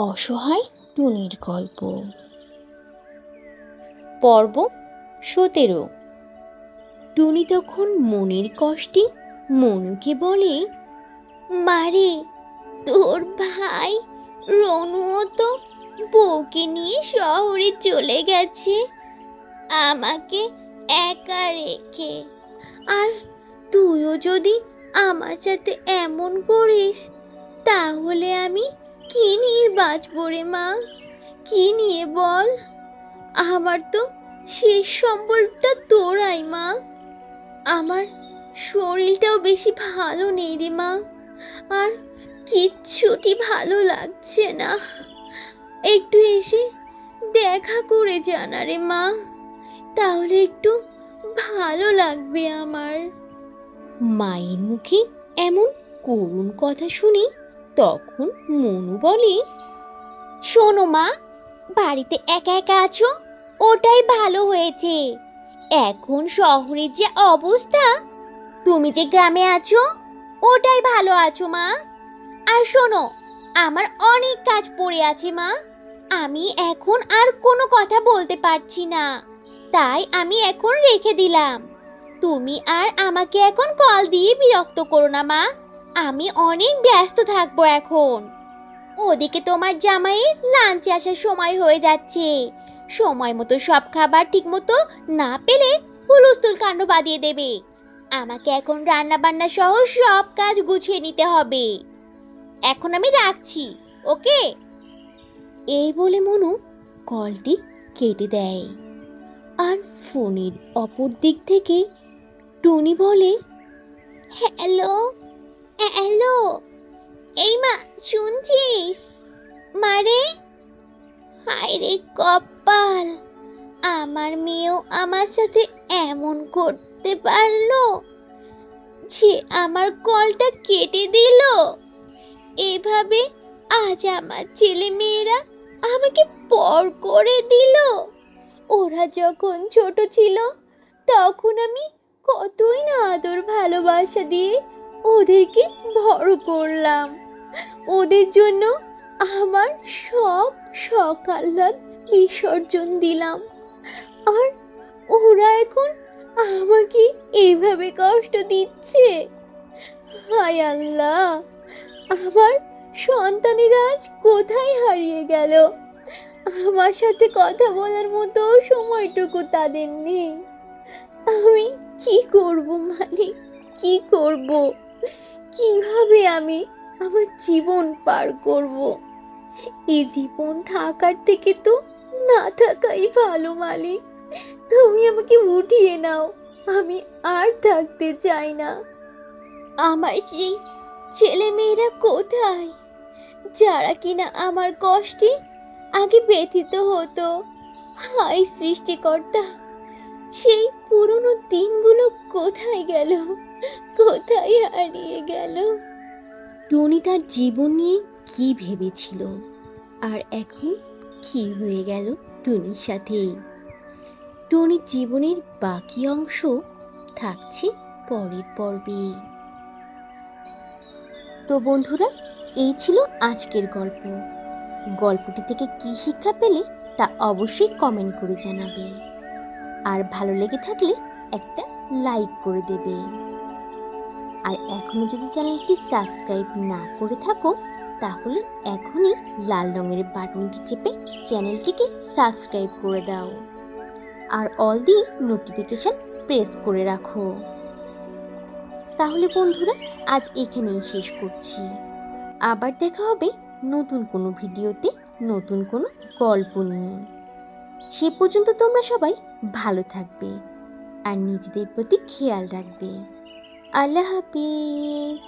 অসহায় টুনির গল্প। পর্ব ১৭। টুনি তখন মনের কষ্টে মনুকে বলে, মারে, তোর ভাই রনুও তো বউকে নিয়ে শহরে চলে গেছে আমাকে একা রেখে। আর তুইও যদি আমার সাথে এমন করিস তাহলে আমি কি নিয়ে বাঁচবো রে মা? কি নিয়ে বল? আমার তো শেষ সম্বলটা তোরাই মা। আমার শরীরটাও বেশি ভালো নেই রে মা, আর কিচ্ছুটি ভালো লাগছে না। একটু এসে দেখা করে জানা রে মা, তাহলে একটু ভালো লাগবে আমার। মায়ের মুখে এমন করুণ কথা শুনে তখন মনু বলে, শোনো মা, বাড়িতে একা একা আছো ওটাই ভালো হয়েছে। এখন শহরের যে অবস্থা, তুমি যে গ্রামে আছো ওটাই ভালো আছো মা। আর শোনো, আমার অনেক কাজ পড়ে আছে মা, আমি এখন আর কোনো কথা বলতে পারছি না, তাই আমি এখন রেখে দিলাম। তুমি আর আমাকে এখন কল দিয়ে বিরক্ত করো না মা, আমি অনেক ব্যস্ত থাকবো এখন। ওদিকে তোমার জামাইয়ের লাঞ্চে আসার সময় হয়ে যাচ্ছে, সময় মতো সব খাবার ঠিক মতো না পেলে হুলস্থুল কাণ্ড বাঁধিয়ে দেবে। আমাকে এখন রান্না বান্না সহ সব কাজ গুছিয়ে নিতে হবে। এখন আমি রাখছি, ওকে? এই বলে মনু কলটি কেটে দেয়। আর ফোনের অপর দিক থেকে টুনি বলে, হ্যালো, হ্যালো, এই মা, শুনছিস? মারে, হায় রে কপাল, আমার মেয়েও আমার সাথে এমন করতে পারলো যে আমার কলটা কেটে দিল। এভাবে আজ আমার ছেলে মেয়েরা আমাকে পর করে দিল। ওরা যখন ছোট ছিল তখন আমি কতই না আদর ভালোবাসা দিয়ে ওদেরকে বড় করলাম। ওদের জন্য আমার সব শখ আহ্লাদ বিসর্জন দিলাম, আর ওরা এখন আমাকে এইভাবে কষ্ট দিচ্ছে। হায় আল্লাহ, আমার সন্তানেরা আজ কোথায় হারিয়ে গেল? আমার সাথে কথা বলার মতো সময়টুকু তাদের নেই। আমি কি করব মালিক, কি করব? কিভাবে আমি আমার জীবন পার করব? এই জীবন থাকার থেকে তো না থাকাই ভালো মালিক। তুমি আমাকে উঠিয়ে নাও, আমি আর থাকতে চাই না। আমার সেই ছেলে মেয়েরা কোথায়, যারা কিনা আমার কষ্টে আগে ব্যথিত হতো? হায় সৃষ্টিকর্তা, সেই পুরনো দিনগুলো কোথায় গেল, কোথায় হারিয়ে গেল? টুনি তার জীবন নিয়ে কি ভেবেছিল আর এখন কি হয়ে গেল টুনির সাথে। টুনির জীবনের বাকি অংশ থাকছে পরের পর্বে। তো বন্ধুরা, এই ছিল আজকের গল্প। গল্পটি থেকে কি শিক্ষা পেলে তা অবশ্যই কমেন্ট করে জানাবে, আর ভালো লেগে থাকলে একটা লাইক করে দেবে। আর এখনো যদি চ্যানেলটি সাবস্ক্রাইব না করে থাকো তাহলে এখনই লাল রঙের বাটনটি চেপে চ্যানেলটিকে সাবস্ক্রাইব করে দাও, আর অল দি নোটিফিকেশন প্রেস করে রাখো। তাহলে বন্ধুরা, আজ এখানেই শেষ করছি। আবার দেখা হবে নতুন কোনো ভিডিওতে, নতুন কোনো গল্প নিয়ে। সে পর্যন্ত তোমরা সবাই ভালো থাকবে আর নিজেদের প্রতি খেয়াল রাখবে। আল্লাহ হাফিজ।